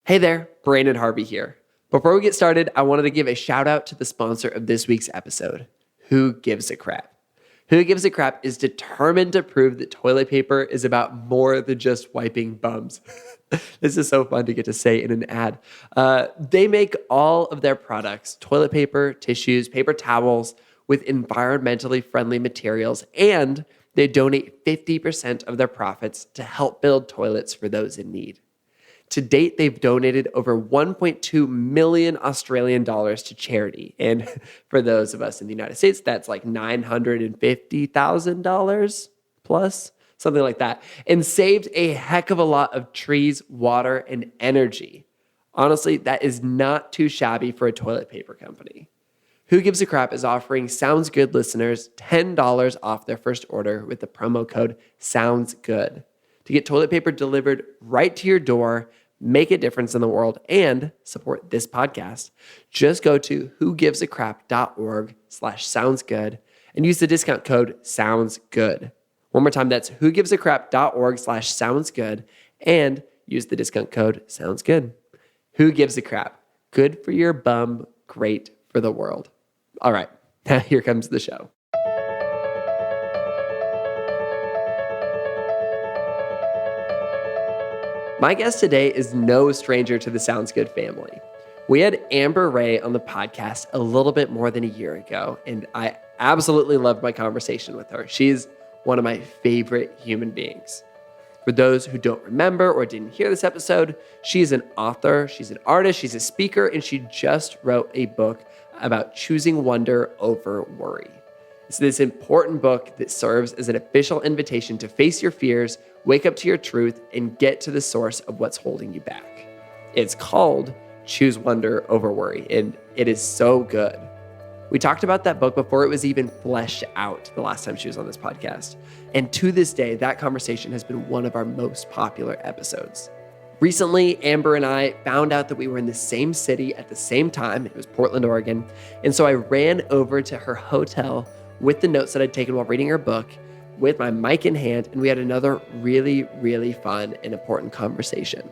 Hey there, Branden and Harvey here. Before we get started, I wanted to give a shout out to the sponsor of this week's episode, Who Gives a Crap? Who Gives a Crap is determined to prove that toilet paper is about more than just wiping bums. This is so fun to get to say in an ad. They make all of their products, toilet paper, tissues, paper towels, with environmentally friendly materials, and they donate 50% of their profits to help build toilets for those in need. To date, they've donated over 1.2 million Australian dollars to charity. And for those of us in the United States, that's like $950,000 plus, something like that, and saved a heck of a lot of trees, water, and energy. Honestly, that is not too shabby for a toilet paper company. Who Gives a Crap is offering Sounds Good listeners $10 off their first order with the promo code SOUNDSGOOD. To get toilet paper delivered right to your door, make a difference in the world, and support this podcast, just go to whogivesacrap.org/soundsgood and use the discount code SOUNDSGOOD. One more time, that's whogivesacrap.org/soundsgood and use the discount code SOUNDSGOOD. Who gives a crap? Good for your bum, great for the world. All right, now here comes the show. My guest today is no stranger to the Sounds Good family. We had Amber Ray on the podcast a little bit more than a year ago, and I absolutely loved my conversation with her. She's one of my favorite human beings. For those who don't remember or didn't hear this episode, she's an author, she's an artist, she's a speaker, and she just wrote a book about choosing wonder over worry. It's this important book that serves as an official invitation to face your fears, wake up to your truth, and get to the source of what's holding you back. It's called Choose Wonder Over Worry, and it is so good. We talked about that book before it was even fleshed out the last time she was on this podcast. And to this day, that conversation has been one of our most popular episodes. Recently, Amber and I found out that we were in the same city at the same time. It was Portland, Oregon. And so I ran over to her hotel with the notes that I'd taken while reading her book, with my mic in hand, and we had another really, really fun and important conversation.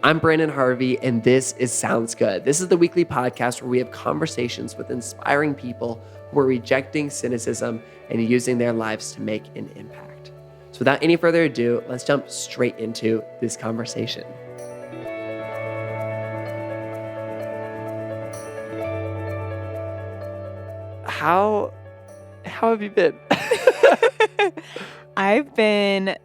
I'm Branden Harvey, and this is Sounds Good. This is the weekly podcast where we have conversations with inspiring people who are rejecting cynicism and using their lives to make an impact. So without any further ado, let's jump straight into this conversation. How have you been? I feel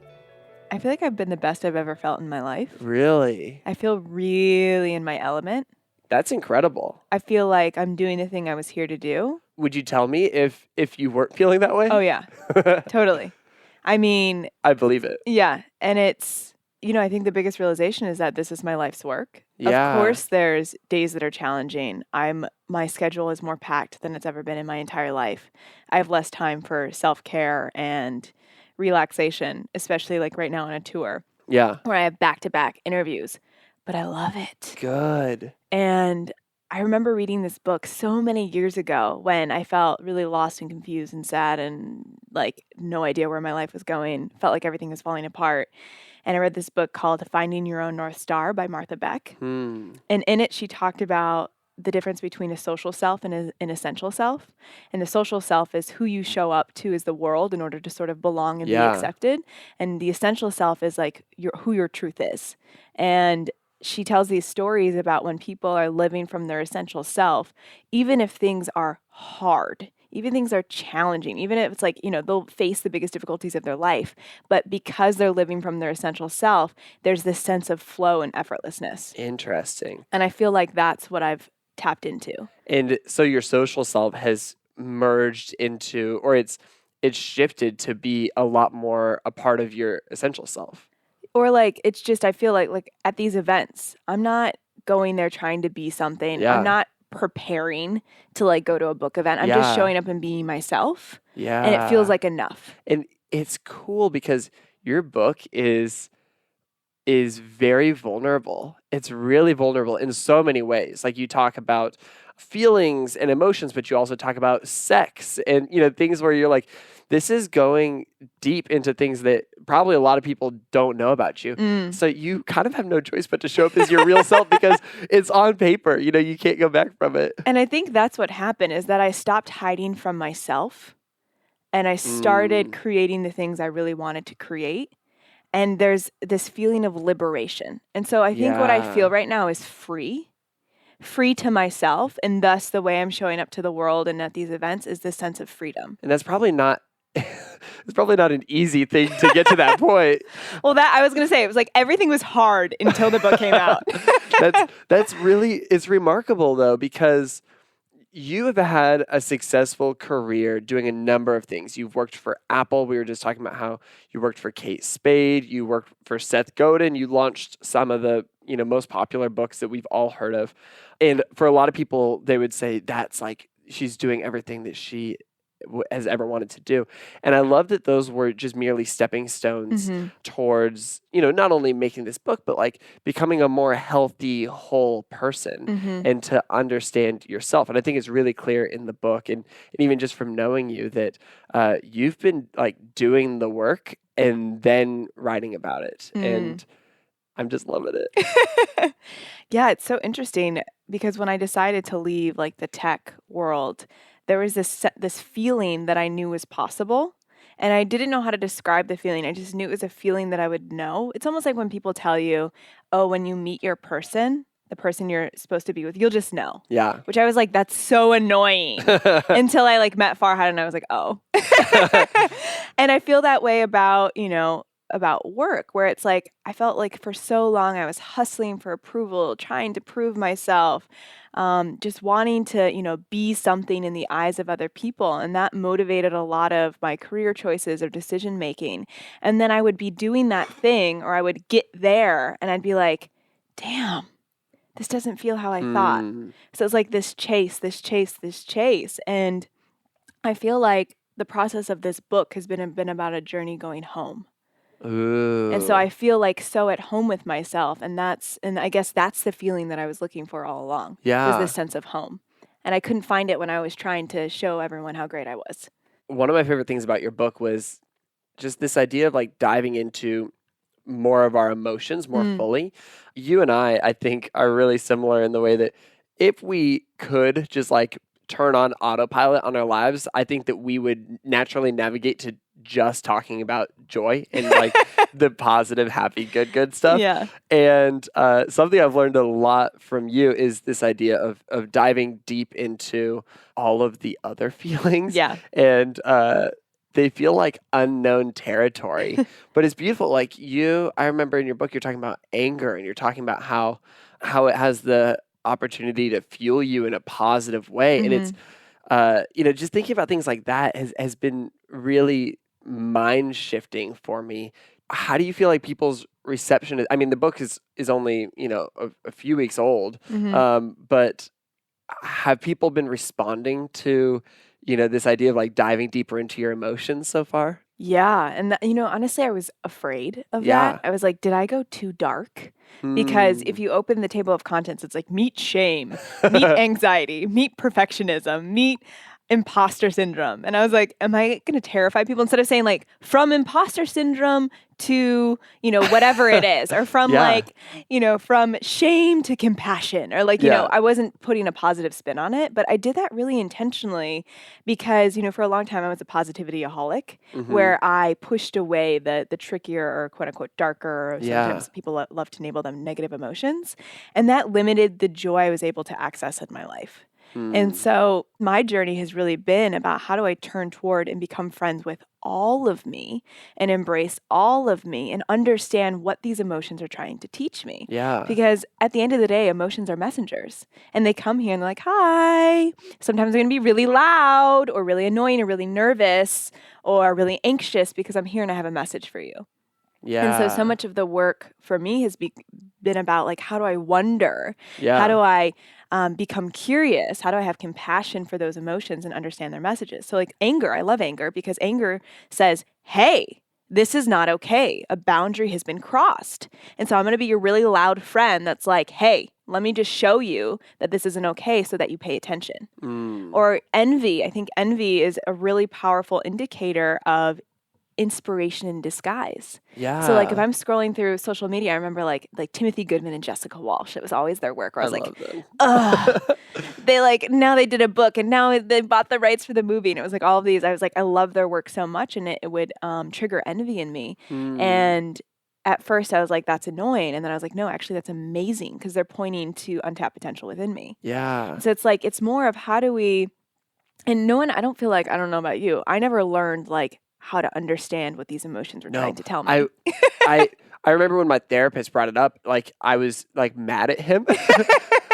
like I've been the best I've ever felt in my life. Really? I feel really in my element. That's incredible. I feel like I'm doing the thing I was here to do. Would you tell me if you weren't feeling that way? Oh, yeah. Totally. I mean... I believe it. Yeah. And it's, I think the biggest realization is that this is my life's work. Yeah. Of course, there's days that are challenging. My schedule is more packed than it's ever been in my entire life. I have less time for self-care and relaxation, especially like right now on a tour. Yeah. Where I have back-to-back interviews. But I love it. Good. And I remember reading this book so many years ago when I felt really lost and confused and sad and like no idea where my life was going. Felt like everything was falling apart. And I read this book called Finding Your Own North Star by Martha Beck. And in it, she talked about the difference between a social self and an essential self. And the social self is who you show up to as the world in order to sort of belong and be accepted. And the essential self is like who your truth is. And she tells these stories about when people are living from their essential self, even if things are hard, even things are challenging, even if it's like, they'll face the biggest difficulties of their life. But because they're living from their essential self, there's this sense of flow and effortlessness. Interesting. And I feel like that's what I've tapped into. And so your social self has merged into, or it's shifted to be a lot more a part of your essential self. Or like, it's just, I feel like at these events, I'm not going there trying to be something. Yeah. I'm not preparing to like go to a book event. I'm just showing up and being myself. Yeah. And it feels like enough. And it's cool because your book is very vulnerable. it's really vulnerable in so many ways. Like you talk about feelings and emotions, but you also talk about sex and, things where you're like, this is going deep into things that probably a lot of people don't know about you. So you kind of have no choice but to show up as your real self because it's on paper. You can't go back from it. And I think that's what happened, is that I stopped hiding from myself and I started creating the things I really wanted to create. And there's this feeling of liberation. And so I think what I feel right now is free to myself. And thus the way I'm showing up to the world and at these events is this sense of freedom. And that's probably not it's probably not an easy thing to get to that point. Well, that I was going to say, it was like everything was hard until the book came out. It's remarkable though, because you have had a successful career doing a number of things. You've worked for Apple. We were just talking about how you worked for Kate Spade. You worked for Seth Godin. You launched some of the most popular books that we've all heard of. And for a lot of people, they would say that's like she's doing everything that she has ever wanted to do. And I love that those were just merely stepping stones towards, not only making this book, but like becoming a more healthy, whole person and to understand yourself. And I think it's really clear in the book and even just from knowing you that you've been like doing the work and then writing about it. And I'm just loving it. Yeah, it's so interesting because when I decided to leave like the tech world, there was this feeling that I knew was possible. And I didn't know how to describe the feeling. I just knew it was a feeling that I would know. It's almost like when people tell you, oh, when you meet your person, the person you're supposed to be with, you'll just know. Yeah. Which I was like, that's so annoying. Until I like met Farhad and I was like, oh. And I feel that way about, about work, where it's like, I felt like for so long I was hustling for approval, trying to prove myself, just wanting to, be something in the eyes of other people. And that motivated a lot of my career choices or decision making. And then I would be doing that thing, or I would get there and I'd be like, damn, this doesn't feel how I thought. So it's like this chase. And I feel like the process of this book has been about a journey going home. Ooh. And so I feel like so at home with myself, and I guess that's the feeling that I was looking for all along. Yeah. Was this sense of home. And I couldn't find it when I was trying to show everyone how great I was. One of my favorite things about your book was just this idea of like diving into more of our emotions more fully. You and I think, are really similar in the way that if we could just like turn on autopilot on our lives, I think that we would naturally navigate to just talking about joy and like the positive, happy, good stuff. Yeah. And something I've learned a lot from you is this idea of diving deep into all of the other feelings. Yeah. And they feel like unknown territory, but it's beautiful. Like I remember in your book, you're talking about anger and you're talking about how it has the opportunity to fuel you in a positive way. And it's, just thinking about things like that has been really mind shifting for me. How do you feel like people's reception is? I mean, the book is only, a few weeks old, but have people been responding to, this idea of like diving deeper into your emotions so far? Yeah. And, honestly, I was afraid of that. I was like, did I go too dark? Because if you open the table of contents, it's like meet shame, meet anxiety, meet perfectionism, meet imposter syndrome. And I was like, am I going to terrify people? Instead of saying like from imposter syndrome to, whatever it is, or from from shame to compassion, or like, I wasn't putting a positive spin on it, but I did that really intentionally because, for a long time I was a positivity-aholic where I pushed away the trickier or quote unquote darker, or sometimes people love to label them negative emotions. And that limited the joy I was able to access in my life. And so my journey has really been about how do I turn toward and become friends with all of me and embrace all of me and understand what these emotions are trying to teach me. Yeah. Because at the end of the day, emotions are messengers and they come here and they're like, hi. Sometimes they're going to be really loud or really annoying or really nervous or really anxious because I'm here and I have a message for you. Yeah. And so much of the work for me has been about like, how do I wonder? Yeah. How do I become curious? How do I have compassion for those emotions and understand their messages? So like anger, I love anger because anger says, hey, this is not okay. A boundary has been crossed. And so I'm going to be your really loud friend that's like, hey, let me just show you that this isn't okay so that you pay attention. Or envy. I think envy is a really powerful indicator of inspiration in disguise. Yeah. So like if I'm scrolling through social media, I remember like Timothy Goodman and Jessica Walsh. It was always their work where I was love them. ugh. They like, now they did a book and now they bought the rights for the movie. And it was like all of these. I was like, I love their work so much, and it would trigger envy in me. And at first I was like, that's annoying. And then I was like, no, actually that's amazing, because they're pointing to untapped potential within me. Yeah. So it's like, it's more of how do we, and no one, I don't feel like, I don't know about you, I never learned like how to understand what these emotions were trying to tell me. I remember when my therapist brought it up, like I was like mad at him,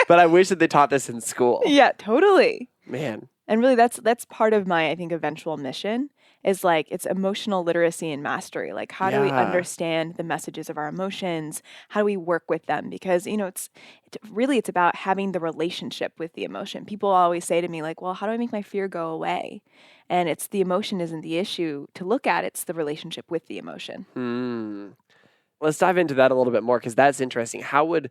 but I wish that they taught this in school. Yeah, totally. Man. And really that's part of my, I think, eventual mission is like, it's emotional literacy and mastery. Like, how do we understand the messages of our emotions? How do we work with them? Because, it's about having the relationship with the emotion. People always say to me like, well, how do I make my fear go away? And it's the emotion isn't the issue to look at. It's the relationship with the emotion. Let's dive into that a little bit more, because that's interesting. How would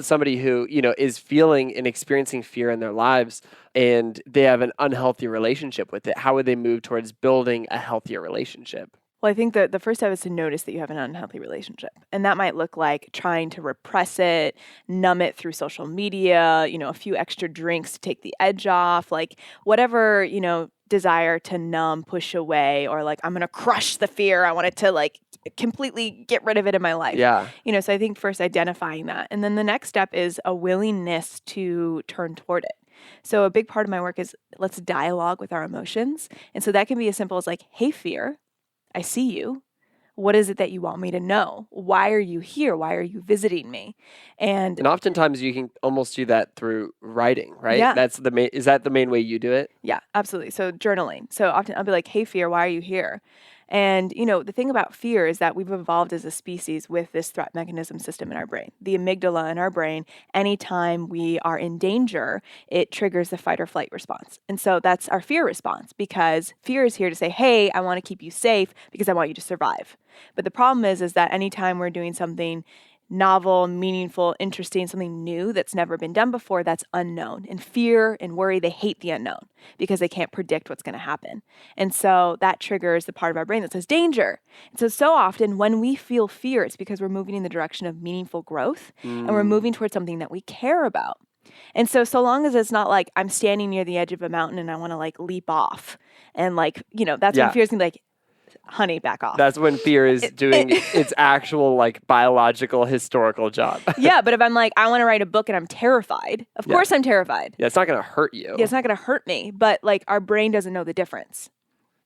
somebody who, is feeling and experiencing fear in their lives and they have an unhealthy relationship with it, how would they move towards building a healthier relationship? Well, I think that the first step is to notice that you have an unhealthy relationship. And that might look like trying to repress it, numb it through social media, a few extra drinks to take the edge off, like whatever, desire to numb, push away, or like, I'm going to crush the fear. I want it to like completely get rid of it in my life. Yeah. So I think first identifying that. And then the next step is a willingness to turn toward it. So a big part of my work is let's dialogue with our emotions. And so that can be as simple as like, hey, fear, I see you. What is it that you want me to know? Why are you here? Why are you visiting me? And oftentimes you can almost do that through writing, right? Yeah. That's the main. Is that the main way you do it? Yeah, absolutely. So journaling. So often I'll be like, hey, fear, why are you here? And, the thing about fear is that we've evolved as a species with this threat mechanism system in our brain. The amygdala in our brain, anytime we are in danger, it triggers the fight or flight response. And so that's our fear response, because fear is here to say, hey, I want to keep you safe because I want you to survive. But the problem is that anytime we're doing something novel, meaningful, interesting, something new that's never been done before, that's unknown. And fear and worry, they hate the unknown because they can't predict what's going to happen. And so that triggers the part of our brain that says danger. And so often when we feel fear, it's because we're moving in the direction of meaningful growth and we're moving towards something that we care about. And so long as it's not like I'm standing near the edge of a mountain and I want to like leap off and like, that's when fear's going to be like, honey, back off. That's when fear is doing its actual like biological historical job. Yeah, but if I'm like, I want to write a book and I'm terrified, of course I'm terrified. Yeah, it's not going to hurt you. Yeah, it's not going to hurt me, but like our brain doesn't know the difference.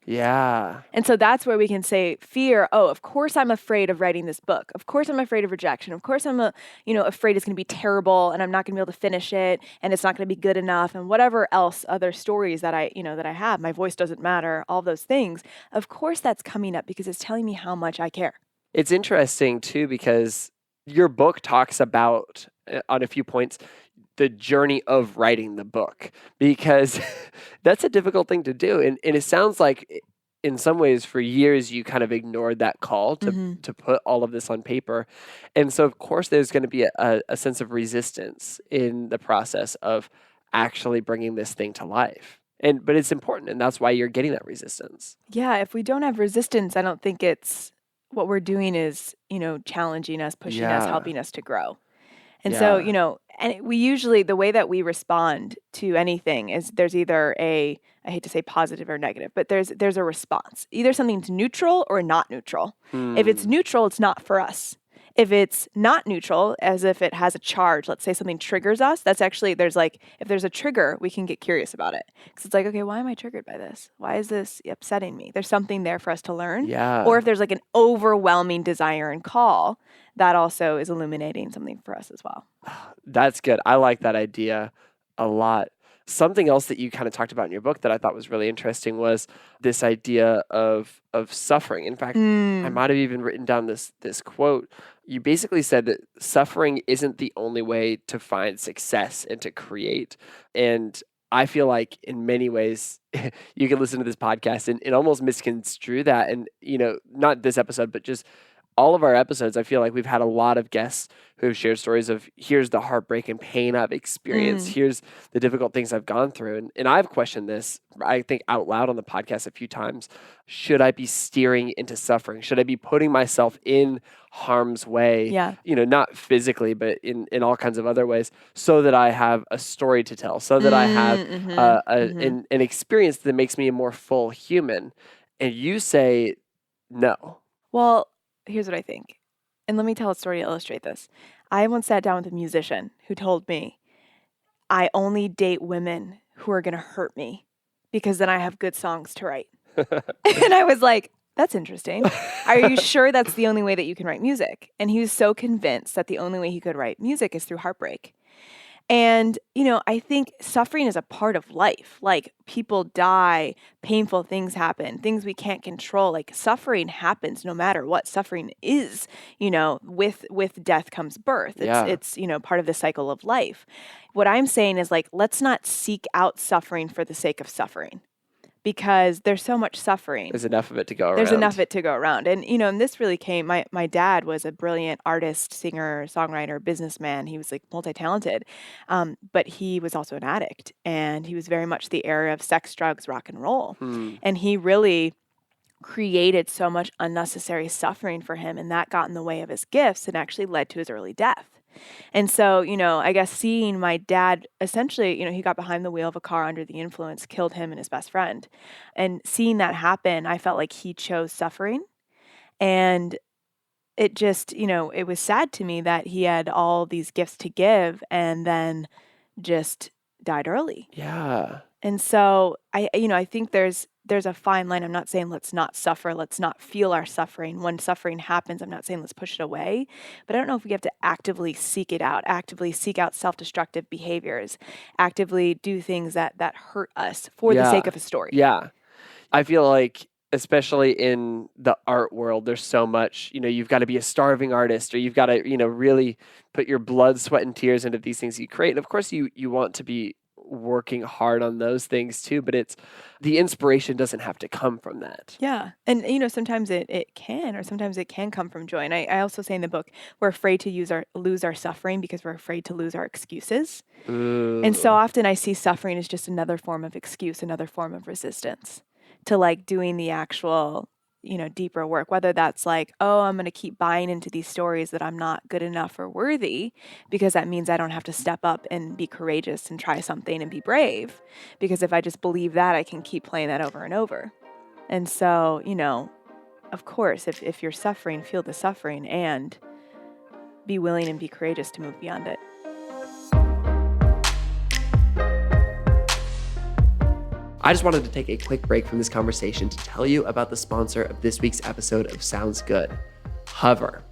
Yeah. And so that's where we can say fear, oh, of course I'm afraid of writing this book. Of course I'm afraid of rejection. Of course I'm afraid it's going to be terrible and I'm not going to be able to finish it and it's not going to be good enough and whatever else other stories that I have. My voice doesn't matter, all those things. Of course that's coming up because it's telling me how much I care. It's interesting too, because your book talks about, on a few points, the journey of writing the book, because that's a difficult thing to do. And it sounds like in some ways for years you kind of ignored that call to put all of this on paper. And so of course there's going to be a sense of resistance in the process of actually bringing this thing to life. But it's important, and that's why you're getting that resistance. Yeah, if we don't have resistance, I don't think it's what we're doing is, challenging us, pushing us, helping us to grow. And so, and we usually, the way that we respond to anything is there's either I hate to say positive or negative, but there's a response. Either something's neutral or not neutral. If it's neutral, it's not for us. If it's not neutral, as if it has a charge, let's say something triggers us, that's actually, if there's a trigger, we can get curious about it. Because it's like, okay, why am I triggered by this? Why is this upsetting me? There's something there for us to learn. Yeah. Or if there's like an overwhelming desire and call, that also is illuminating something for us as well. That's good. I like that idea a lot. Something else that you kind of talked about in your book that I thought was really interesting was this idea of suffering. In fact, I might have even written down this quote. You basically said that suffering isn't the only way to find success and to create. And I feel like in many ways, you can listen to this podcast and almost misconstrue that. And, not this episode, but just all of our episodes, I feel like we've had a lot of guests who have shared stories of here's the heartbreak and pain I've experienced. Here's the difficult things I've gone through. And I've questioned this, I think, out loud on the podcast a few times. Should I be steering into suffering? Should I be putting myself in harm's way? Yeah. Not physically, but in all kinds of other ways, so that I have a story to tell, so that I have an experience that makes me a more full human. And you say no. Well, here's what I think. And let me tell a story to illustrate this. I once sat down with a musician who told me, I only date women who are going to hurt me because then I have good songs to write. And I was like, that's interesting. Are you sure that's the only way that you can write music? And he was so convinced that the only way he could write music is through heartbreak. And, I think suffering is a part of life. Like, people die, painful things happen, things we can't control. Like, suffering happens no matter what. Suffering is, with death comes birth. It's part of the cycle of life. What I'm saying is, like, let's not seek out suffering for the sake of suffering, because there's so much suffering. There's enough of it to go around. There's enough of it to go around. And, and this really came, my dad was a brilliant artist, singer, songwriter, businessman. He was like multi-talented, but he was also an addict. And he was very much the era of sex, drugs, rock and roll. And he really created so much unnecessary suffering for him. And that got in the way of his gifts and actually led to his early death. And so, I guess seeing my dad, essentially, he got behind the wheel of a car under the influence, killed him and his best friend. And seeing that happen, I felt like he chose suffering. And it just, it was sad to me that he had all these gifts to give and then just died early. Yeah. And so I think there's a fine line. I'm not saying let's not suffer. Let's not feel our suffering. When suffering happens, I'm not saying let's push it away. But I don't know if we have to actively seek it out, actively seek out self-destructive behaviors, actively do things that hurt us for the sake of a story. Yeah. I feel like, especially in the art world, there's so much, you've got to be a starving artist, or you've got to, really put your blood, sweat, and tears into these things you create. And of course, you want to be working hard on those things too, but it's the inspiration doesn't have to come from that. Yeah. And sometimes it can, or sometimes it can come from joy. And I also say in the book, we're afraid to lose our suffering because we're afraid to lose our excuses. Ooh. And so often I see suffering as just another form of excuse, another form of resistance to like doing the actual, deeper work, whether that's like, oh, I'm going to keep buying into these stories that I'm not good enough or worthy, because that means I don't have to step up and be courageous and try something and be brave. Because if I just believe that, I can keep playing that over and over. And so, of course, if you're suffering, feel the suffering and be willing and be courageous to move beyond it. I just wanted to take a quick break from this conversation to tell you about the sponsor of this week's episode of Sounds Good, Hover.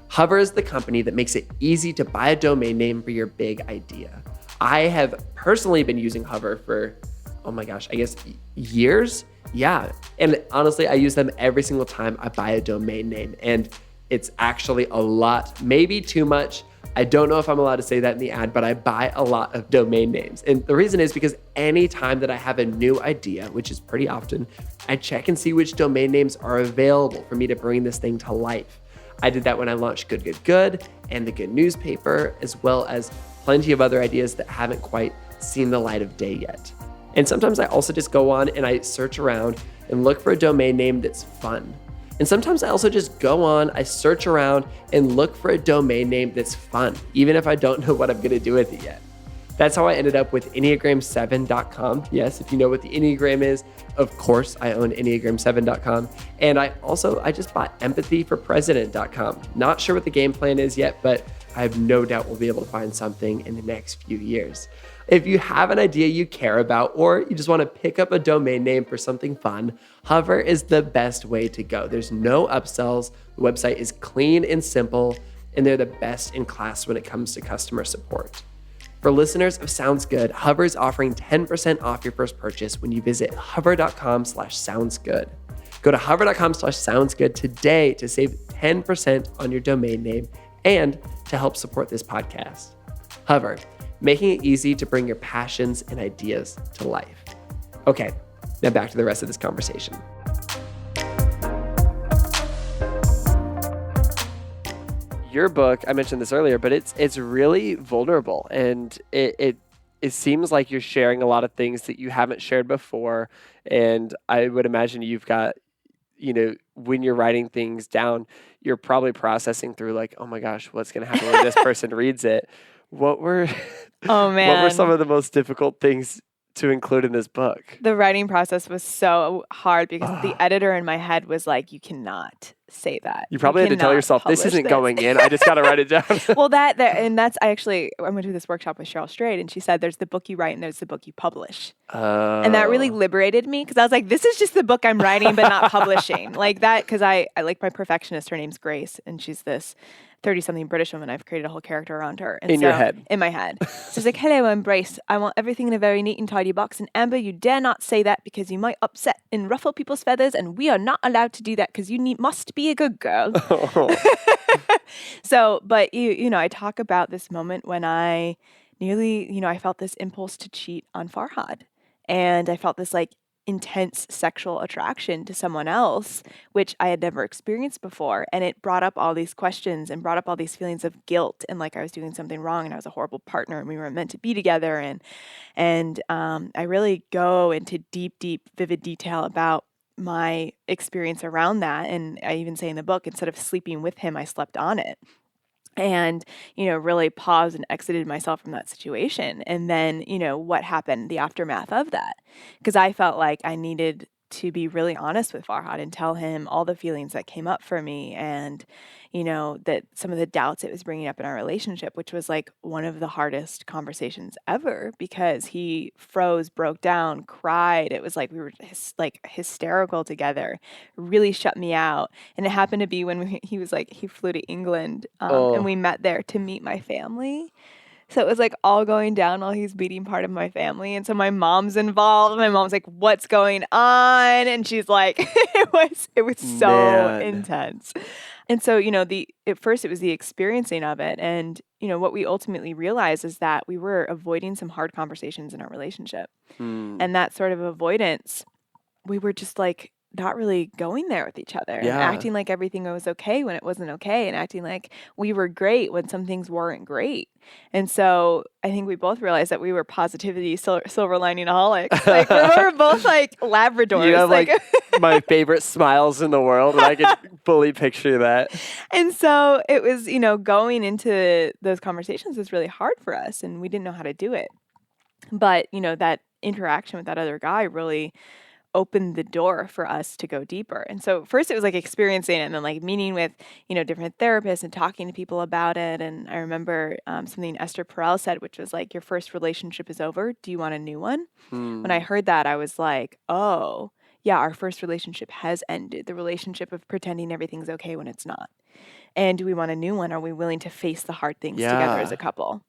Hover is the company that makes it easy to buy a domain name for your big idea. I have personally been using Hover for, I guess years. Yeah. And honestly, I use them every single time I buy a domain name. And it's actually a lot, maybe too much. I don't know if I'm allowed to say that in the ad, but I buy a lot of domain names. And the reason is because anytime that I have a new idea, which is pretty often, I check and see which domain names are available for me to bring this thing to life. I did that when I launched Good Good Good and the Good Newspaper, as well as plenty of other ideas that haven't quite seen the light of day yet. And sometimes I also just go on and I search around and look for a domain name that's fun. And sometimes I also just go on, I search around and look for a domain name that's fun, even if I don't know what I'm going to do with it yet. That's how I ended up with Enneagram7.com. Yes, if you know what the Enneagram is, of course I own Enneagram7.com. And I just bought EmpathyForPresident.com. Not sure what the game plan is yet, but I have no doubt we'll be able to find something in the next few years. If you have an idea you care about, or you just want to pick up a domain name for something fun, Hover is the best way to go. There's no upsells. The website is clean and simple, and they're the best in class when it comes to customer support. For listeners of Sounds Good, Hover is offering 10% off your first purchase when you visit hover.com/soundsgood. Go to hover.com/soundsgood today to save 10% on your domain name and to help support this podcast. Hover, making it easy to bring your passions and ideas to life. Okay, now back to the rest of this conversation. Your book, I mentioned this earlier, but it's really vulnerable, and it seems like you're sharing a lot of things that you haven't shared before. And I would imagine you've got, when you're writing things down, you're probably processing through like, oh my gosh, what's going to happen when this person reads it? What were Oh what were some man. of the most difficult things to include in this book? The writing process was so hard because the Ah, editor in my head was like, you cannot say that. you You probably had to tell cannot yourself, this publish isn't this. going in. I just got to write it down. Well, and that's I went to this workshop with Cheryl Strayed, and she said, there's the book you write and there's the book you publish. And that really Oh, liberated me because I was like, this is just the book I'm writing, but not publishing. Like that, because I like my perfectionist. Her name's Grace, and she's this 30-something British woman. I've created a whole character around her. And in your head. In my head. So she's like, hello, I'm Brace. I want everything in a very neat and tidy box. And Amber, you dare not say that because you might upset and ruffle people's feathers, and we are not allowed to do that because you must be a good girl. So, but I talk about this moment when I nearly, I felt this impulse to cheat on Farhad. And I felt this like intense sexual attraction to someone else, which I had never experienced before. And it brought up all these questions and brought up all these feelings of guilt and like I was doing something wrong and I was a horrible partner and we weren't meant to be together. And I really go into deep, vivid detail about my experience around that. And I even say in the book, instead of sleeping with him, I slept on it. And, really paused and exited myself from that situation. And then, what happened, the aftermath of that. Because I felt like I needed to be really honest with Farhad and tell him all the feelings that came up for me and, that some of the doubts it was bringing up in our relationship, which was like one of the hardest conversations ever because he froze, broke down, cried. It was like we were hysterical together, really shut me out. And it happened to be when he was like, he flew to England and we met there to meet my family. So it was like all going down while he's meeting part of my family. And so my mom's involved. My mom's like, what's going on? And she's like, it was so Man. intense. And so, at first it was the experiencing of it. And, what we ultimately realized is that we were avoiding some hard conversations in our relationship. And that sort of avoidance, we were just like, not really going there with each other and acting like everything was okay when it wasn't okay and acting like we were great when some things weren't great. And so I think we both realized that we were positivity silver lining-aholics. Like we were both like Labradors. You have like my favorite smiles in the world, and I can fully picture that. And so it was, going into those conversations was really hard for us and we didn't know how to do it. But, that interaction with that other guy really opened the door for us to go deeper. And so first it was like experiencing it and then like meeting with, different therapists and talking to people about it. And I remember something Esther Perel said, which was like, your first relationship is over. Do you want a new one? When I heard that, I was like, oh, yeah, our first relationship has ended. The relationship of pretending everything's okay when it's not. And do we want a new one? Are we willing to face the hard things together as a couple?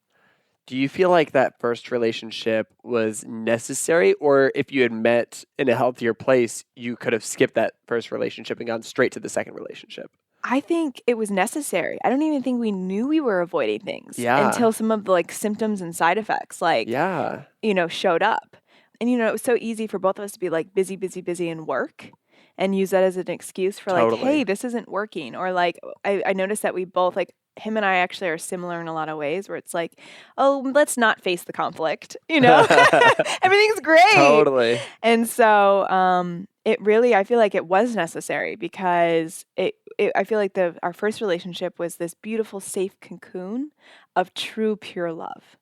Do you feel like that first relationship was necessary, or if you had met in a healthier place, you could have skipped that first relationship and gone straight to the second relationship? I think it was necessary. I don't even think we knew we were avoiding things until some of the like symptoms and side effects showed up. And it was so easy for both of us to be like busy and work and use that as an excuse for like, hey, this isn't working. Or like I noticed that we both like him and I actually are similar in a lot of ways where it's like, oh, let's not face the conflict, everything's great. Totally. And so I feel like it was necessary because I feel like our first relationship was this beautiful, safe cocoon of true, pure love.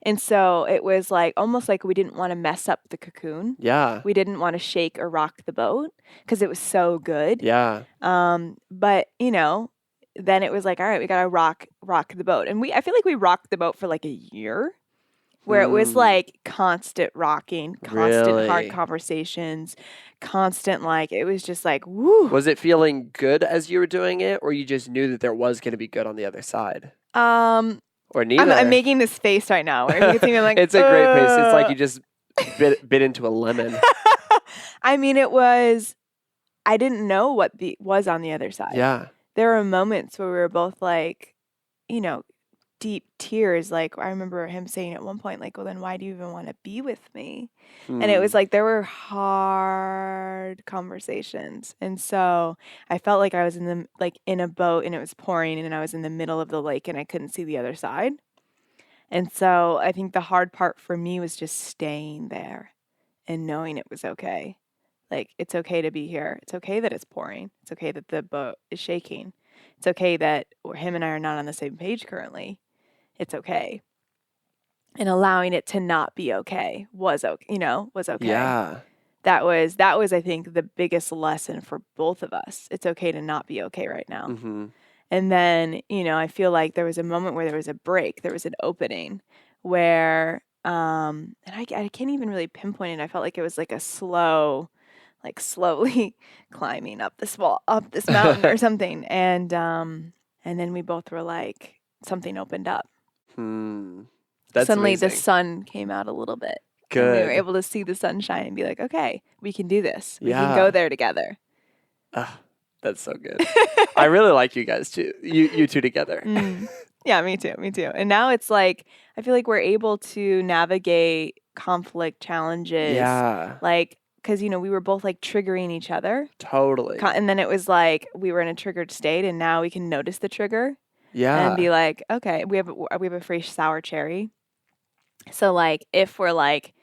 And so it was like almost like we didn't want to mess up the cocoon. Yeah. We didn't want to shake or rock the boat because it was so good. Yeah. But then it was like, all right, we gotta rock the boat. And I feel like we rocked the boat for like a year where it was like constant rocking, constant hard conversations, constant it was just like, woo. Was it feeling good as you were doing it, or you just knew that there was going to be good on the other side? Or neither? I'm making this face right now where you can see me like, it's a great face. It's like you just bit into a lemon. I mean, I didn't know what was on the other side. Yeah. There were moments where we were both like, deep tears. Like, I remember him saying at one point, like, well, then why do you even want to be with me? And it Hmm. was like there were hard conversations. And so I felt like I was in a boat and it was pouring and I was in the middle of the lake and I couldn't see the other side. And so I think the hard part for me was just staying there and knowing it was okay. Like, it's okay to be here. It's okay that it's pouring. It's okay that the boat is shaking. It's okay that him and I are not on the same page currently. It's okay. And allowing it to not be okay was okay, was okay. Yeah. That was I think the biggest lesson for both of us. It's okay to not be okay right now. Mm-hmm. And then, I feel like there was a moment where there was a break, there was an opening where and I can't even really pinpoint it. I felt like it was like a slowly climbing up this mountain or something. And then we both were like, something opened up. That's Suddenly amazing. the sun came out a little bit. And we were Good. able to see the sunshine and be like, okay, we can do this. We can Yeah. go there together. That's so good. I really like you guys too. You two together. Yeah, me too. And now it's like, I feel like we're able to navigate conflict challenges. Yeah. Like, because, we were both like triggering each other. Totally. And then it was like, we were in a triggered state and now we can notice the trigger. Yeah. And be like, okay, we have a fresh sour cherry. So like, if we're like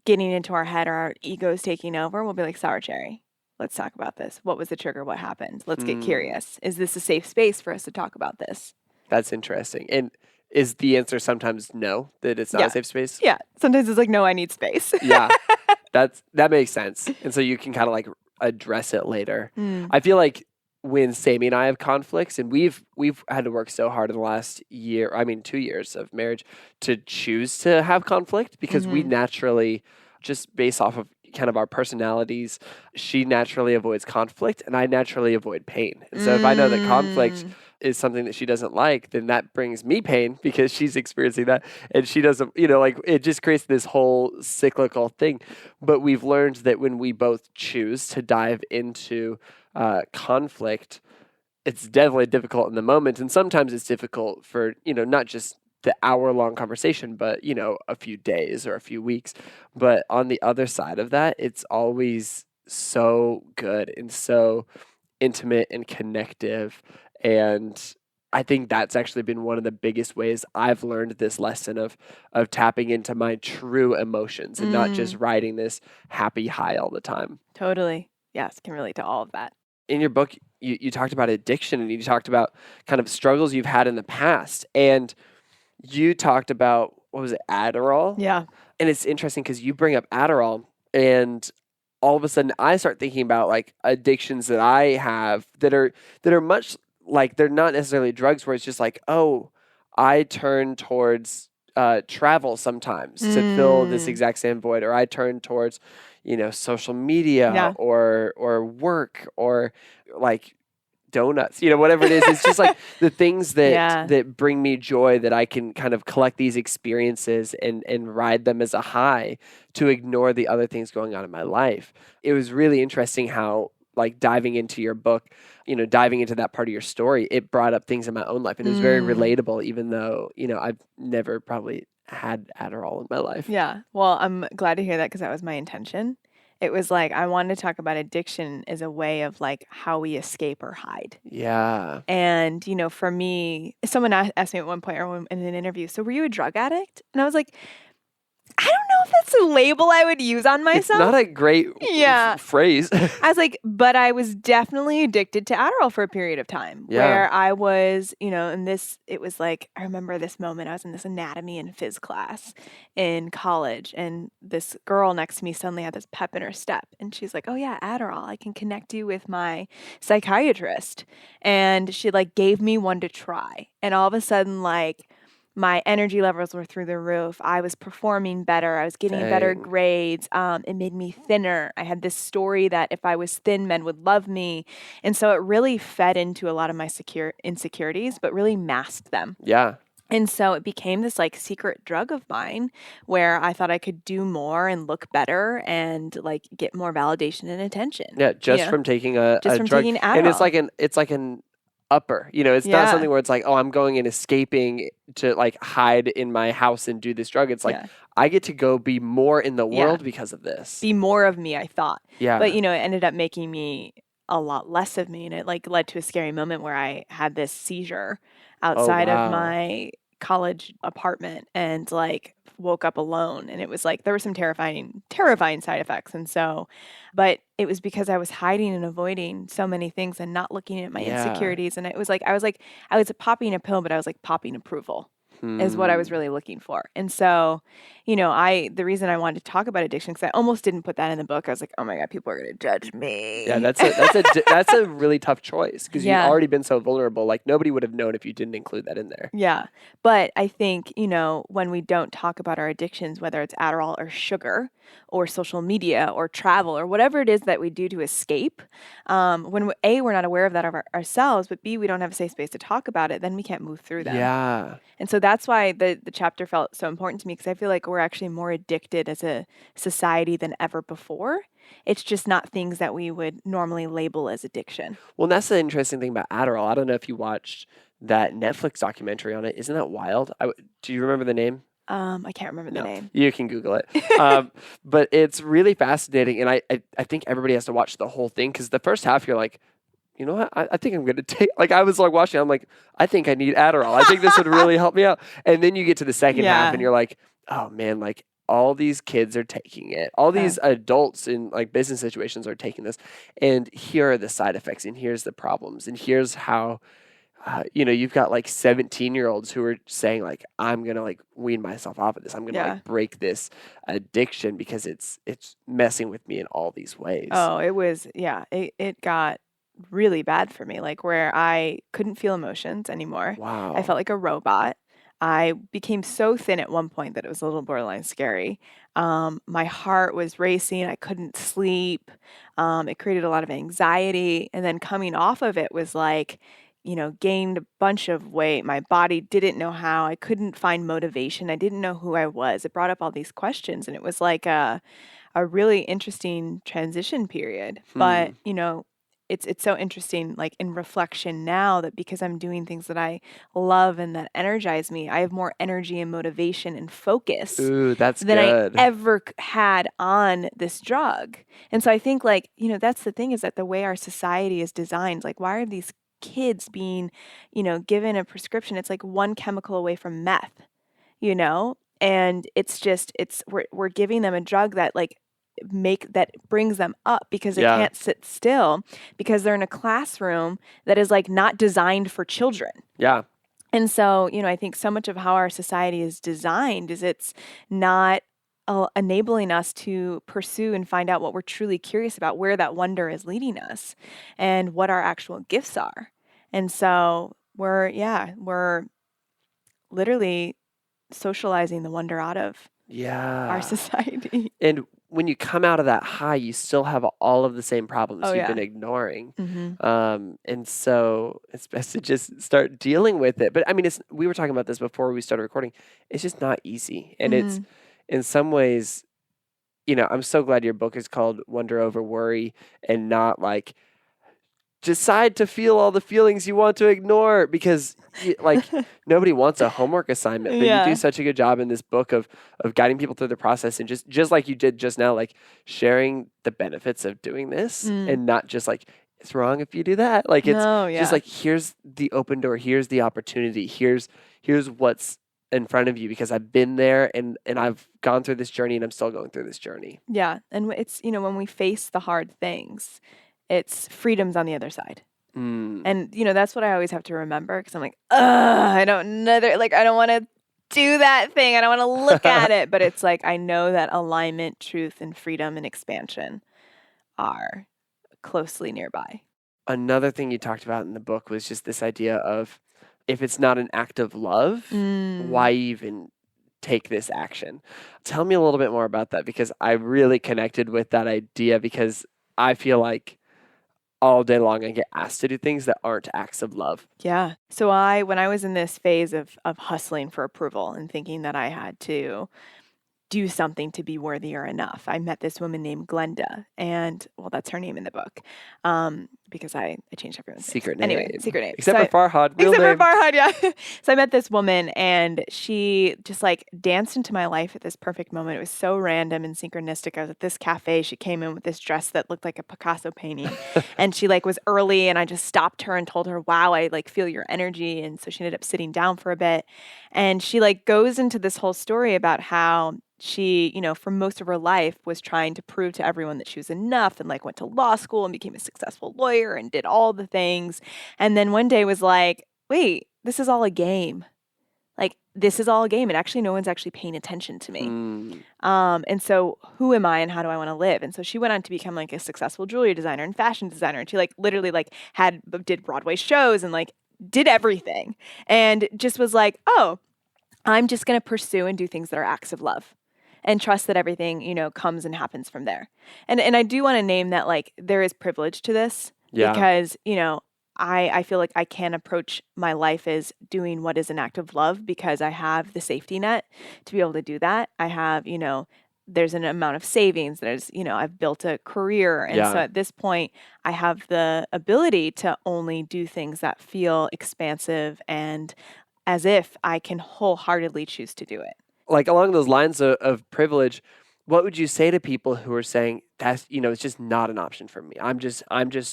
getting into our head or our ego's taking over, we'll be like, sour cherry. Let's talk about this. What was the trigger? What happened? Let's get curious. Is this a safe space for us to talk about this? That's interesting. And is the answer sometimes no, that it's not a safe space? Yeah. Sometimes it's like, no, I need space. Yeah. That makes sense. And so you can kind of like address it later. I feel like when Sammy and I have conflicts, and we've had to work so hard in the last 2 years of marriage to choose to have conflict because we naturally, just based off of kind of our personalities, she naturally avoids conflict and I naturally avoid pain. And so if I know that conflict is something that she doesn't like, then that brings me pain because she's experiencing that and she doesn't, like it just creates this whole cyclical thing. But we've learned that when we both choose to dive into conflict, it's definitely difficult in the moment. And sometimes it's difficult for, not just the hour-long conversation, but, a few days or a few weeks. But on the other side of that, it's always so good and so intimate and connective. And I think that's actually been one of the biggest ways I've learned this lesson of tapping into my true emotions and not just riding this happy high all the time. Totally. Yes, can relate to all of that. In your book, you talked about addiction and you talked about kind of struggles you've had in the past. And you talked about, what was it, Adderall? Yeah. And it's interesting because you bring up Adderall and all of a sudden I start thinking about like addictions that I have that are much like, they're not necessarily drugs where it's just like, oh, I turn towards travel sometimes to fill this exact same void, or I turn towards, social media or work or like donuts, whatever it is. It's just like the things that bring me joy that I can kind of collect these experiences and ride them as a high to ignore the other things going on in my life. It was really interesting how like diving into your book, diving into that part of your story, it brought up things in my own life and it was very relatable, even though, I've never probably had Adderall in my life. Yeah. Well, I'm glad to hear that because that was my intention. It was like, I wanted to talk about addiction as a way of like how we escape or hide. Yeah. And, for me, someone asked me at one point or in an interview, so were you a drug addict? And I was like, I don't know if that's a label I would use on myself. It's not a great phrase. I was like, but I was definitely addicted to Adderall for a period of time where I was, and it was like, I remember this moment. I was in this anatomy and phys class in college and this girl next to me suddenly had this pep in her step. And she's like, oh yeah, Adderall. I can connect you with my psychiatrist. And she like gave me one to try. And all of a sudden, like, my energy levels were through the roof. I was performing better. I was getting better grades. It made me thinner. I had this story that if I was thin, men would love me. And so it really fed into a lot of my insecurities, but really masked them. Yeah. And so it became this like secret drug of mine where I thought I could do more and look better and like get more validation and attention. Yeah, just from taking a drug. taking Adderall. And it's like an upper. It's not Yeah. something where it's like, oh, I'm going and escaping to like hide in my house and do this drug. It's like, Yeah. I get to go be more in the Yeah. world because of this. Be more of me, I thought. Yeah. But, it ended up making me a lot less of me. And it like led to a scary moment where I had this seizure Oh, outside of wow. my college apartment and like woke up alone. And it was like, there were some terrifying side effects. And so, but it was because I was hiding and avoiding so many things and not looking at my Yeah. insecurities. And it was like, I was popping a pill, but I was like popping approval. Is what I was really looking for. And so, the reason I wanted to talk about addiction, because I almost didn't put that in the book. I was like, oh my God, people are going to judge me. Yeah, that's a really tough choice because you've Yeah. already been so vulnerable. Like nobody would have known if you didn't include that in there. Yeah. But I think, when we don't talk about our addictions, whether it's Adderall or sugar or social media or travel or whatever it is that we do to escape, when we're not aware of that of ourselves, but B, we don't have a safe space to talk about it, then we can't move through them. Yeah. And so that's why the chapter felt so important to me, because I feel like we're actually more addicted as a society than ever before. It's just not things that we would normally label as addiction. Well, and that's the interesting thing about Adderall. I don't know if you watched that Netflix documentary on it. Isn't that wild? Do you remember the name? I can't remember the name. You can Google it. But it's really fascinating. And I think everybody has to watch the whole thing because the first half you're like, you know what? I think I'm going to take, like, I was like watching, I'm like, I think I need Adderall. I think this would really help me out. And then you get to the second half and you're like, oh man, like all these kids are taking it. All these adults in like business situations are taking this. And here are the side effects. And here's the problems. And here's how, you've got like 17-year-olds who are saying like, I'm going to like wean myself off of this. I'm going to like break this addiction because it's messing with me in all these ways. Oh, it was, it got really bad for me, like where I couldn't feel emotions anymore. Wow. I felt like a robot. I became so thin at one point that it was a little borderline scary. My heart was racing. I couldn't sleep. It created a lot of anxiety. And then coming off of it was like, gained a bunch of weight. My body didn't know how. I couldn't find motivation. I didn't know who I was. It brought up all these questions. And it was like a really interesting transition period. But, it's so interesting, like in reflection now, that because I'm doing things that I love and that energize me, I have more energy and motivation and focus Ooh, that's than good. I ever had on this drug. And so I think like, that's the thing, is that the way our society is designed, like why are these kids being, given a prescription? It's like one chemical away from meth, and it's just, we're giving them a drug that like that brings them up because they can't sit still because they're in a classroom that is like not designed for children. Yeah. And so, I think so much of how our society is designed is it's not enabling us to pursue and find out what we're truly curious about, where that wonder is leading us and what our actual gifts are. And so we're literally socializing the wonder out of our society. And when you come out of that high, you still have all of the same problems you've been ignoring. Mm-hmm. And so it's best to just start dealing with it. But I mean, we were talking about this before we started recording. It's just not easy. And it's in some ways, I'm so glad your book is called Wonder Over Worry and not like decide to feel all the feelings you want to ignore, because nobody wants a homework assignment, but you do such a good job in this book of guiding people through the process and just like you did just now, like sharing the benefits of doing this and not just like it's wrong if you do that. Like it's just like, here's the open door, here's the opportunity, here's what's in front of you, because I've been there and I've gone through this journey and I'm still going through this journey. Yeah. And it's, when we face the hard things, it's freedom's on the other side. And, that's what I always have to remember, because I'm like, I don't know. I don't want to do that thing. I don't want to look at it. But it's like, I know that alignment, truth, and freedom and expansion are closely nearby. Another thing you talked about in the book was just this idea of, if it's not an act of love, why even take this action? Tell me a little bit more about that, because I really connected with that idea, because I feel like all day long I get asked to do things that aren't acts of love. Yeah. So when I was in this phase of hustling for approval and thinking that I had to do something to be worthy or enough, I met this woman named Glenda, and well, that's her name in the book, because I changed everyone's Secret names. Anyway, name. secret name. Except for Farhad. Real Except name. for Farhad, yeah. So I met this woman and she just like danced into my life at this perfect moment. It was so random and synchronistic. I was at this cafe. She came in with this dress that looked like a Picasso painting and she like was early and I just stopped her and told her, wow, I like feel your energy. And so she ended up sitting down for a bit and she like goes into this whole story about how she, for most of her life was trying to prove to everyone that she was enough and like went to law school and became a successful lawyer and did all the things. And then one day was like, wait, this is all a game. Like, this is all a game. And actually, no one's actually paying attention to me. And so who am I and how do I want to live? And so she went on to become like a successful jewelry designer and fashion designer. And she like literally like did Broadway shows and like did everything and just was like, oh, I'm just going to pursue and do things that are acts of love and trust that everything, comes and happens from there. And I do want to name that like there is privilege to this because, I feel like I can approach my life as doing what is an act of love because I have the safety net to be able to do that. I have, there's an amount of savings. There's, I've built a career. And so at this point, I have the ability to only do things that feel expansive and as if I can wholeheartedly choose to do it. Like along those lines of privilege, what would you say to people who are saying that's, it's just not an option for me? I'm just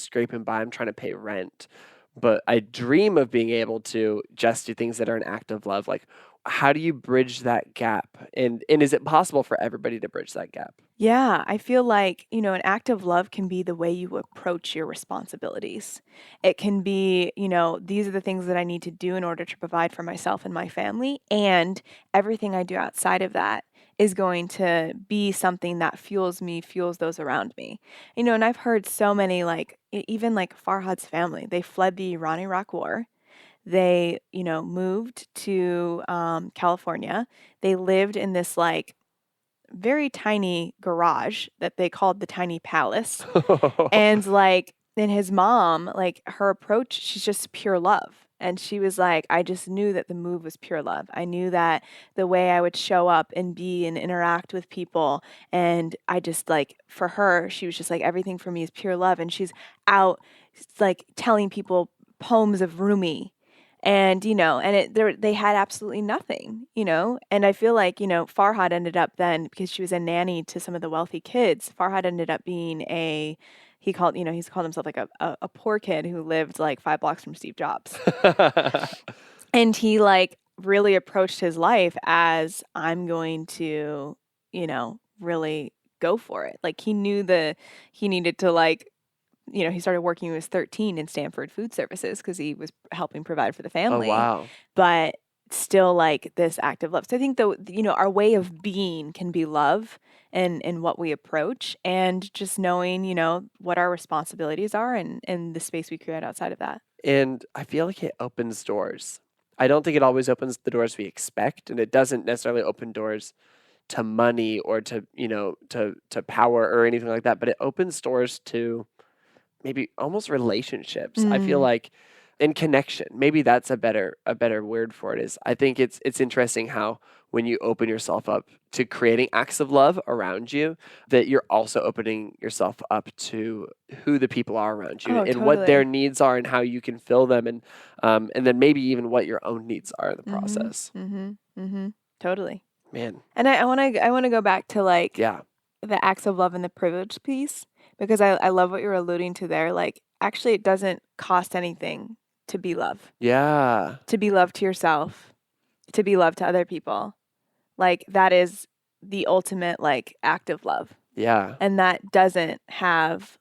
scraping by. I'm trying to pay rent, but I dream of being able to just do things that are an act of love. Like, how do you bridge that gap? And is it possible for everybody to bridge that gap? Yeah, I feel like, an act of love can be the way you approach your responsibilities. It can be, these are the things that I need to do in order to provide for myself and my family. And everything I do outside of that is going to be something that fuels me, fuels those around me. And I've heard so many, like, even like Farhad's family, they fled the Iran-Iraq war. They, moved to California. They lived in this like very tiny garage that they called the tiny palace. And like, and his mom, like her approach, she's just pure love. And she was like, I just knew that the move was pure love. I knew that the way I would show up and be and interact with people. And I just like, for her, she was just like, everything for me is pure love. And she's out like telling people poems of Rumi and they had absolutely nothing, and I feel like Farhad ended up then because she was a nanny to some of the wealthy kids. Farhad ended up being he's called himself like a poor kid who lived like 5 blocks from Steve Jobs. And he like really approached his life as I'm going to really go for it. Like he knew he needed to like he started working when he was 13 in Stanford Food Services because he was helping provide for the Oh, family. wow. But still like this act of love. So I think though, our way of being can be love and what we approach and just knowing, what our responsibilities are and the space we create outside of that. And I feel like it opens doors. I don't think it always opens the doors we expect, and it doesn't necessarily open doors to money or to, to power or anything like that, but it opens doors to maybe almost relationships. I feel like in connection, maybe that's a better word for it is. I think it's interesting how when you open yourself up to creating acts of love around you, that you're also opening yourself up to who the people are around you and what their needs are and how you can fill them and then maybe even what your own needs are in the process. Totally. Man. And I want to go back to like Yeah. the acts of love and the privilege piece because I love what you're alluding to there. Like actually it doesn't cost anything to be love. Yeah. To be love to yourself, to be love to other people. Like that is the ultimate like act of love. Yeah. And that doesn't have,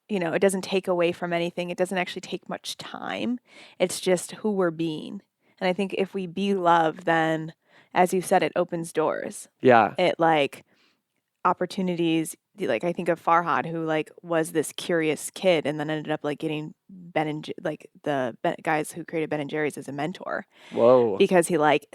it doesn't take away from anything. It doesn't actually take much time. It's just who we're being. And I think if we be love, then as you said, it opens doors. Yeah. It like opportunities, like I think of Farhad who like was this curious kid and then ended up like getting the guys who created Ben and Jerry's as a mentor. Whoa. Because he like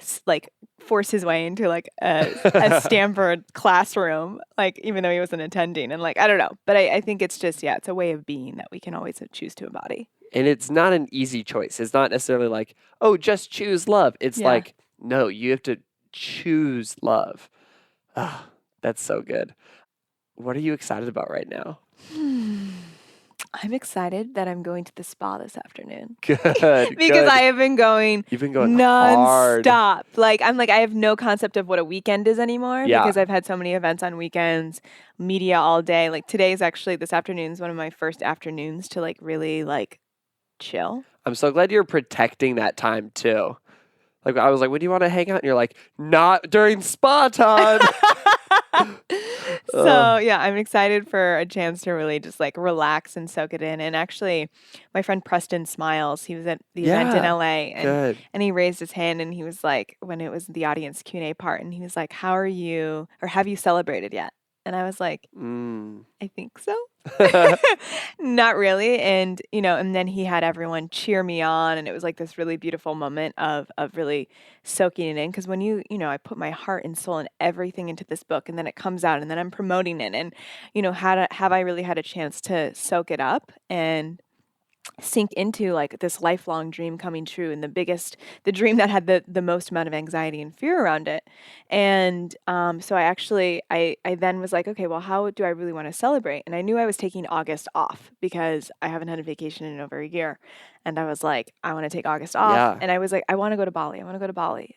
forced his way into like a Stanford classroom, like even though he wasn't attending and like I don't know, but I think it's just it's a way of being that we can always choose to embody. And it's not an easy choice. It's not necessarily like, oh, just choose love. It's like, no, you have to choose love. Ah, that's so good. What are you excited about right now? I'm excited that I'm going to the spa this afternoon. Good. Because good. I have been going You've been going hard. nonstop. Like, I have no concept of what a weekend is anymore Yeah. because I've had so many events on weekends, media all day. Like this afternoon's one of my first afternoons to like really like chill. I'm so glad you're protecting that time too. Like I was like, when do you want to hang out? And you're like, not during spa time. So yeah, I'm excited for a chance to really just like relax and soak it in. And actually, my friend Preston Smiles, he was at the event in LA, and he raised his hand and he was like, when it was the audience Q&A part, and he was like, "How are you? Or have you celebrated yet?" And I was like, I think so. Not really. And, and then he had everyone cheer me on. And it was like this really beautiful moment of really soaking it in. Because when I put my heart and soul and everything into this book, and then it comes out, and then I'm promoting it. And, have I really had a chance to soak it up and sink into like this lifelong dream coming true, and the dream that had the most amount of anxiety and fear around it. And so I then was like, okay, well, how do I really want to celebrate? And I knew I was taking August off because I haven't had a vacation in over a year. And I was like, I want to take August off. Yeah. And I was like, I want to go to Bali.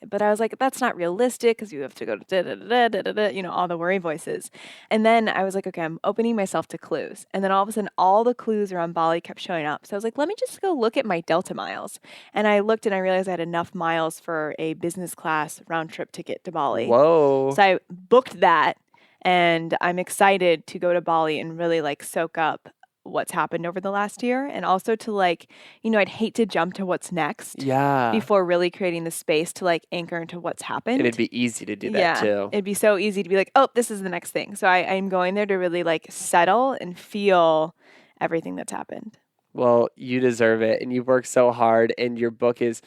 But I was like, that's not realistic because you have to go to all the worry voices. And then I was like, okay, I'm opening myself to clues. And then all of a sudden, all the clues around Bali kept showing up. So I was like, let me just go look at my Delta miles. And I looked and I realized I had enough miles for a business class round trip ticket to Bali. Whoa. So I booked that, and I'm excited to go to Bali and really like soak up what's happened over the last year, and also to like, I'd hate to jump to what's next before really creating the space to like anchor into what's happened. And it'd be easy to do that too. It'd be so easy to be like, oh, this is the next thing. So I'm going there to really like settle and feel everything that's happened. Well, you deserve it, and you've worked so hard, and your book is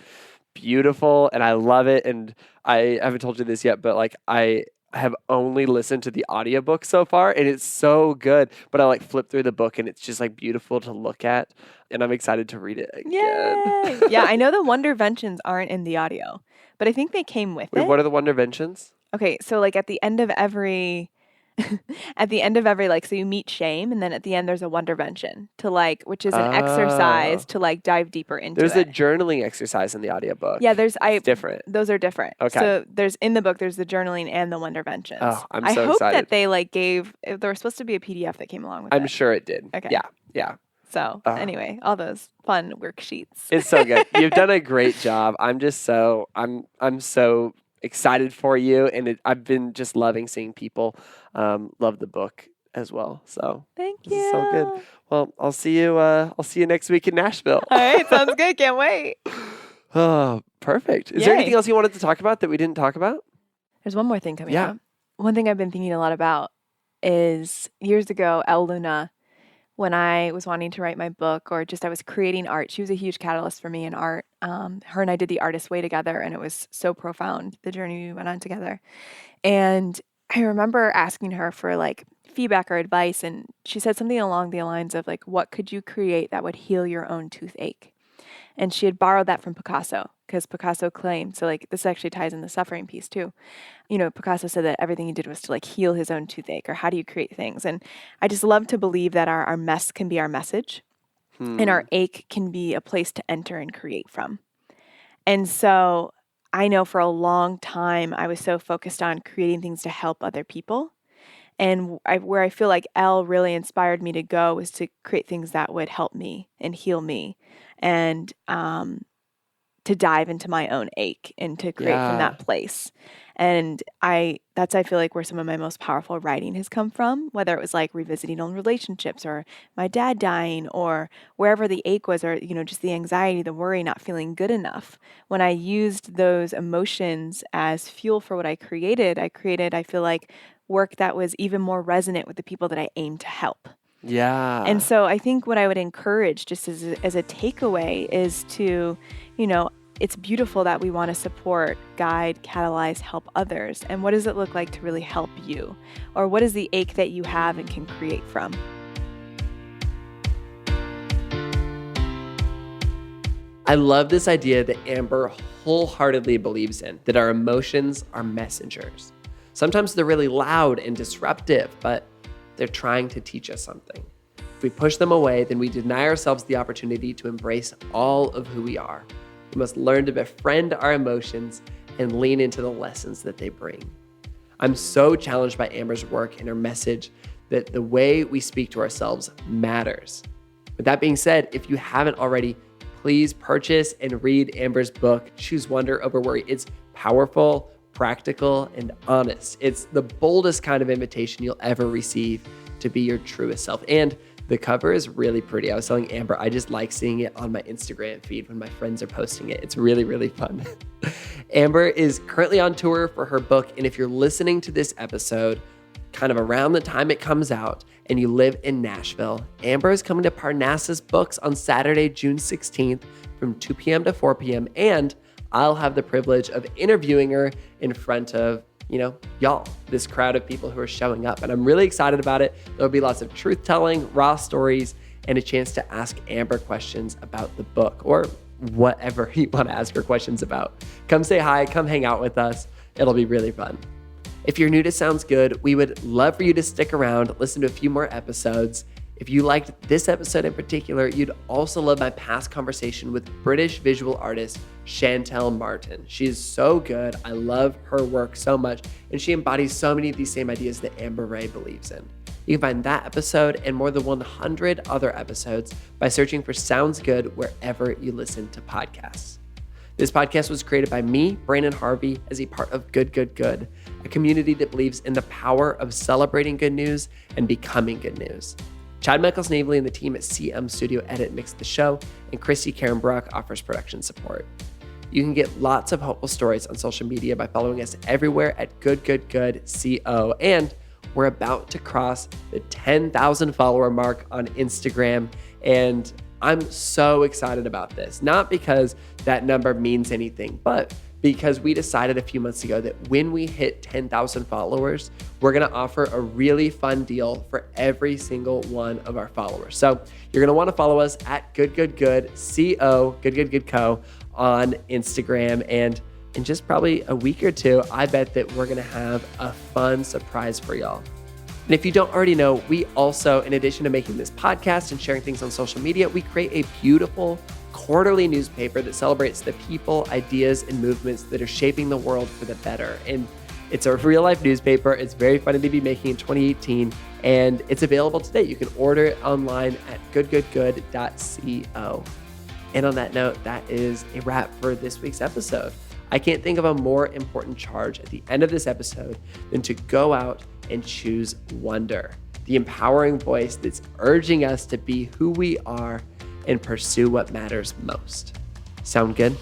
beautiful, and I love it. And I haven't told you this yet, but like I have only listened to the audiobook so far, and it's so good. But I like flip through the book, and it's just like beautiful to look at, and I'm excited to read it again. Yay! Yeah, I know the Wonderventions aren't in the audio, but I think they came with it. What are the Wonderventions? Okay, so like at the end of every like, so you meet shame, and then at the end there's a Wondervention to like, which is an exercise to like dive deeper into There's it. a journaling exercise in the audiobook. Yeah, it's different. Those are different. Okay. So there's in the book, there's the journaling and the Wonderventions. Oh, I'm so excited. I hope that they like there was supposed to be a PDF that came along with it. I'm sure it did. Okay. Yeah. So anyway, all those fun worksheets. It's so good. You've done a great job. I'm so excited for you, and I've been just loving seeing people love the book as well. So thank you. This is so good. Well, I'll see you next week in Nashville. All right, sounds good. Can't wait. Oh, perfect. Is there anything else you wanted to talk about that we didn't talk about? There's one more thing coming up. One thing I've been thinking a lot about is years ago, El Luna, when I was wanting to write my book, or just I was creating art. She was a huge catalyst for me in art. Her and I did The Artist's Way together, and it was so profound, the journey we went on together. And I remember asking her for like feedback or advice, and she said something along the lines of like, what could you create that would heal your own toothache? And she had borrowed that from Picasso, because Picasso claimed, so like this actually ties in the suffering piece too. Picasso said that everything he did was to like heal his own toothache, or how do you create things? And I just love to believe that our mess can be our message, and our ache can be a place to enter and create from. And so I know for a long time, I was so focused on creating things to help other people. And where I feel like Elle really inspired me to go was to create things that would help me and heal me, and to dive into my own ache and to create from that place. And that's, I feel like, where some of my most powerful writing has come from, whether it was like revisiting old relationships, or my dad dying, or wherever the ache was, or, just the anxiety, the worry, not feeling good enough. When I used those emotions as fuel for what I created, I feel like, work that was even more resonant with the people that I aim to help. Yeah. And so I think what I would encourage, just as a takeaway, is to, it's beautiful that we want to support, guide, catalyze, help others. And what does it look like to really help you? Or what is the ache that you have and can create from? I love this idea that Amber wholeheartedly believes in, that our emotions are messengers. Sometimes they're really loud and disruptive, but they're trying to teach us something. we push them away, then we deny ourselves the opportunity to embrace all of who we are. We must learn to befriend our emotions and lean into the lessons that they bring. I'm so challenged by Amber's work and her message that the way we speak to ourselves matters. With that being said, if you haven't already, please purchase and read Amber's book, Choose Wonder Over Worry. It's powerful, practical, and honest. It's the boldest kind of invitation you'll ever receive to be your truest self. And the cover is really pretty. I was telling Amber, I just like seeing it on my Instagram feed when my friends are posting it. It's really, really fun. Amber is currently on tour for her book. And if you're listening to this episode, kind of around the time it comes out and you live in Nashville, Amber is coming to Parnassus Books on Saturday, June 16th from 2 p.m. to 4 p.m. And I'll have the privilege of interviewing her in front of y'all, this crowd of people who are showing up. And I'm really excited about it. There'll be lots of truth-telling, raw stories, and a chance to ask Amber questions about the book or whatever you want to ask her questions about. Come say hi, come hang out with us. It'll be really fun. If you're new to Sounds Good, we would love for you to stick around, listen to a few more episodes. If you liked this episode in particular, you'd also love my past conversation with British visual artist Chantel Martin. She is so good. I love her work so much, and she embodies so many of these same ideas that Amber Ray believes in. You can find that episode and more than 100 other episodes by searching for Sounds Good wherever you listen to podcasts. This podcast was created by me, Branden Harvey, as a part of Good, Good, Good, a community that believes in the power of celebrating good news and becoming good news. Chad Michael Snavely and the team at CM Studio edit and mix the show, and Christy Karen Brock offers production support. You can get lots of hopeful stories on social media by following us everywhere at GoodGoodGoodCO, and we're about to cross the 10,000 follower mark on Instagram, and I'm so excited about this. Not because that number means anything, but because we decided a few months ago that when we hit 10,000 followers, we're gonna offer a really fun deal for every single one of our followers. So you're gonna wanna follow us at GoodGoodGoodCO, GoodGoodGoodCo on Instagram. And in just probably a week or two, I bet that we're gonna have a fun surprise for y'all. And if you don't already know, we also, in addition to making this podcast and sharing things on social media, we create a beautiful quarterly newspaper that celebrates the people, ideas, and movements that are shaping the world for the better. And it's a real life newspaper. It's very funny to be making in 2018, and it's available today. You can order it online at goodgoodgood.co. And on that note, that is a wrap for this week's episode. I can't think of a more important charge at the end of this episode than to go out and choose wonder, the empowering voice that's urging us to be who we are and pursue what matters most. Sound good?